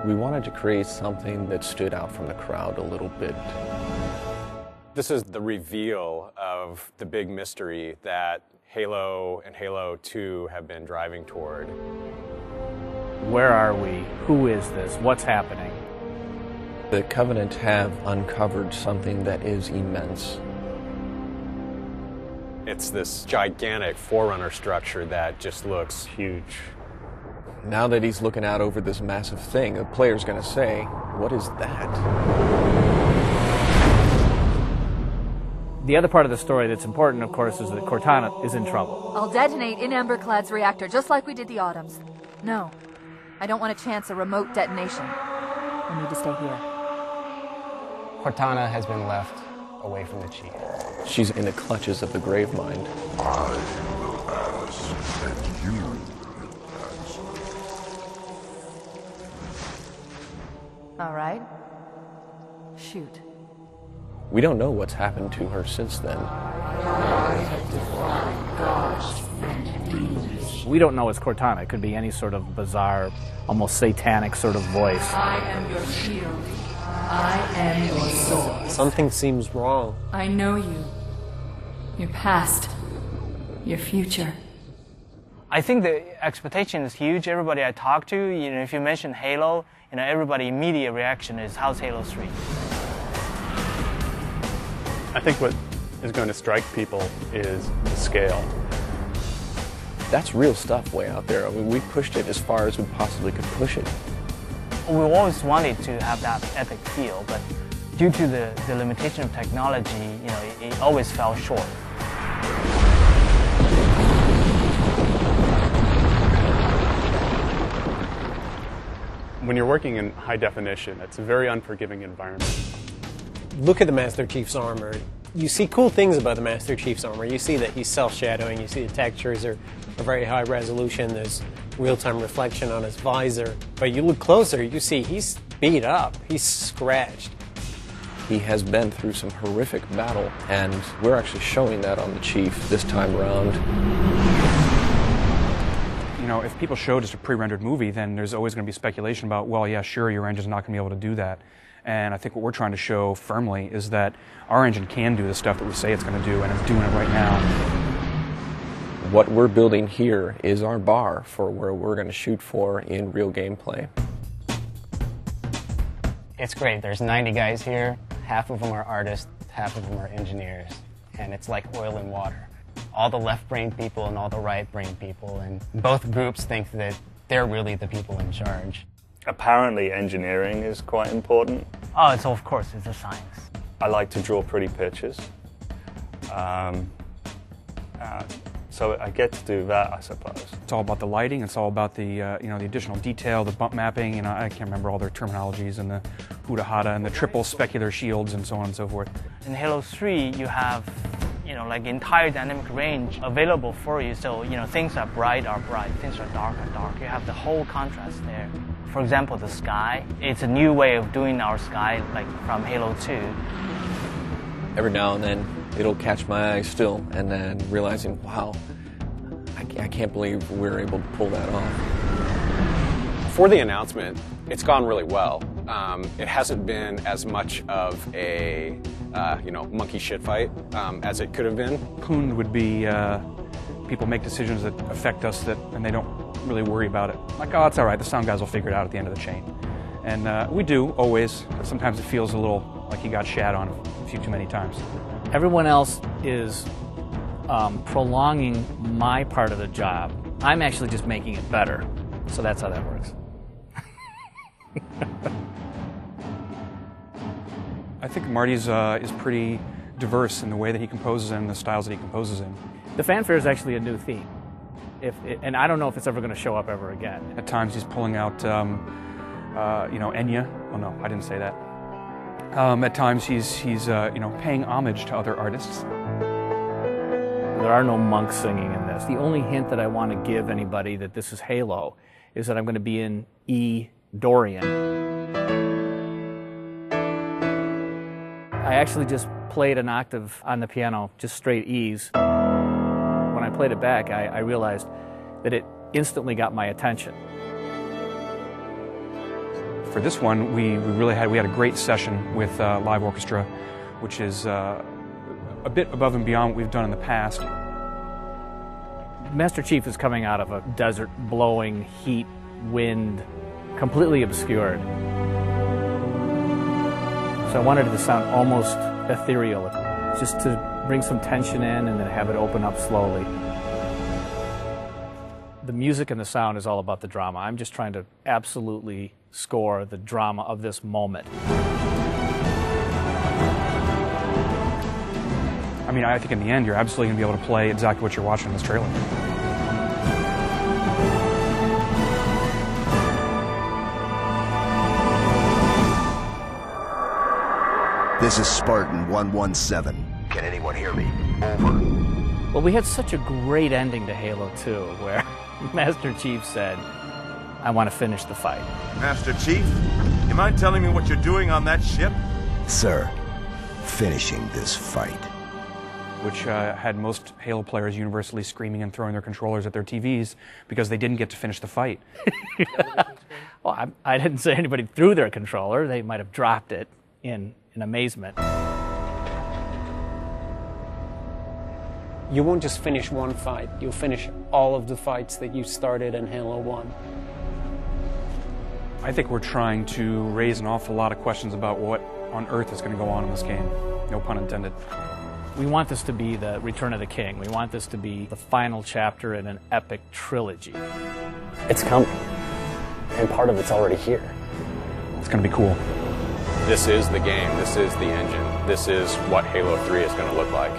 We wanted to create something that stood out from the crowd a little bit. This is the reveal of the big mystery that Halo and Halo 2 have been driving toward. Where are we? Who is this? What's happening? The Covenant have uncovered something that is immense. It's this gigantic Forerunner structure that just looks huge. Now that he's looking out over this massive thing, the player's going to say, what is that? The other part of the story that's important, of course, is that Cortana is in trouble. I'll detonate in Emberclad's reactor, just like we did the Autumns. No, I don't want to chance a remote detonation. I need to stay here. Cortana has been left away from the Chief. She's in the clutches of the Gravemind. I will pass, and you will pass. All right. Shoot. We don't know what's happened to her since then. We don't know it's Cortana. It could be any sort of bizarre, almost satanic sort of voice. I am your shield. I am your sword. Something seems wrong. I know you. Your past. Your future. I think the expectation is huge. Everybody I talk to, if you mention Halo, everybody immediate reaction is, how's Halo 3? I think what is going to strike people is the scale. That's real stuff way out there. I mean, we pushed it as far as we possibly could push it. We always wanted to have that epic feel, but due to the limitation of technology, it always fell short. When you're working in high definition, it's a very unforgiving environment. Look at the Master Chief's armor. You see cool things about the Master Chief's armor. You see that he's self-shadowing. You see the textures are very high resolution. There's real-time reflection on his visor. But you look closer, you see he's beat up. He's scratched. He has been through some horrific battle, and we're actually showing that on the Chief this time around. If people show just a pre-rendered movie, then there's always going to be speculation about, well, yeah, sure, your engine's not going to be able to do that. And I think what we're trying to show firmly is that our engine can do the stuff that we say it's going to do, and it's doing it right now. What we're building here is our bar for where we're going to shoot for in real gameplay. It's great. There's 90 guys here. Half of them are artists, half of them are engineers. And it's like oil and water. All the left-brain people and all the right-brain people, and both groups think that they're really the people in charge. Apparently engineering is quite important. Oh, of course, it's a science. I like to draw pretty pictures. So I get to do that, I suppose. It's all about the lighting. It's all about the the additional detail, the bump mapping. I can't remember all their terminologies, and the Hudahada and the triple specular shields and so on and so forth. In Halo 3, you have like entire dynamic range available for you. So things are bright, things are dark. You have the whole contrast there. For example, the sky. It's a new way of doing our sky, like from Halo 2. Every now and then, it'll catch my eye still, and then realizing, wow, I can't believe we're able to pull that off. For the announcement, it's gone really well. It hasn't been as much of a monkey shit fight as it could have been. Poon would be people make decisions that affect us and they don't really worry about it. Like, oh, it's all right, the sound guys will figure it out at the end of the chain. And we do, always, but sometimes it feels a little like you got shat on a few too many times. Everyone else is prolonging my part of the job. I'm actually just making it better. So that's how that works. I think Marty's is pretty diverse in the way that he composes and the styles that he composes in. The fanfare is actually a new theme. And I don't know if it's ever going to show up ever again. At times he's pulling out, Enya. Oh no, I didn't say that. At times he's paying homage to other artists. There are no monks singing in this. The only hint that I want to give anybody that this is Halo is that I'm going to be in E Dorian. I actually just played an octave on the piano, just straight E's. When I played it back, I realized that it instantly got my attention. For this one, we had a great session with live orchestra, which is a bit above and beyond what we've done in the past. Master Chief is coming out of a desert, blowing heat, wind, completely obscured. So I wanted it to sound almost ethereal, just to bring some tension in and then have it open up slowly. The music and the sound is all about the drama. I'm just trying to absolutely score the drama of this moment. I mean, I think in the end, you're absolutely going to be able to play exactly what you're watching in this trailer. This is Spartan 117. Can anyone hear me? Over. Well, we had such a great ending to Halo 2, where Master Chief said, I want to finish the fight. Master Chief, you mind telling me what you're doing on that ship? Sir, finishing this fight. Which had most Halo players universally screaming and throwing their controllers at their TVs because they didn't get to finish the fight. Well, I didn't say anybody threw their controller. They might have dropped it in amazement. You won't just finish one fight, you'll finish all of the fights that you started in Halo 1. I think we're trying to raise an awful lot of questions about what on earth is going to go on in this game. No pun intended. We want this to be the Return of the King. We want this to be the final chapter in an epic trilogy. It's coming, and part of it's already here. It's going to be cool. This is the game. This is the engine. This is what Halo 3 is going to look like.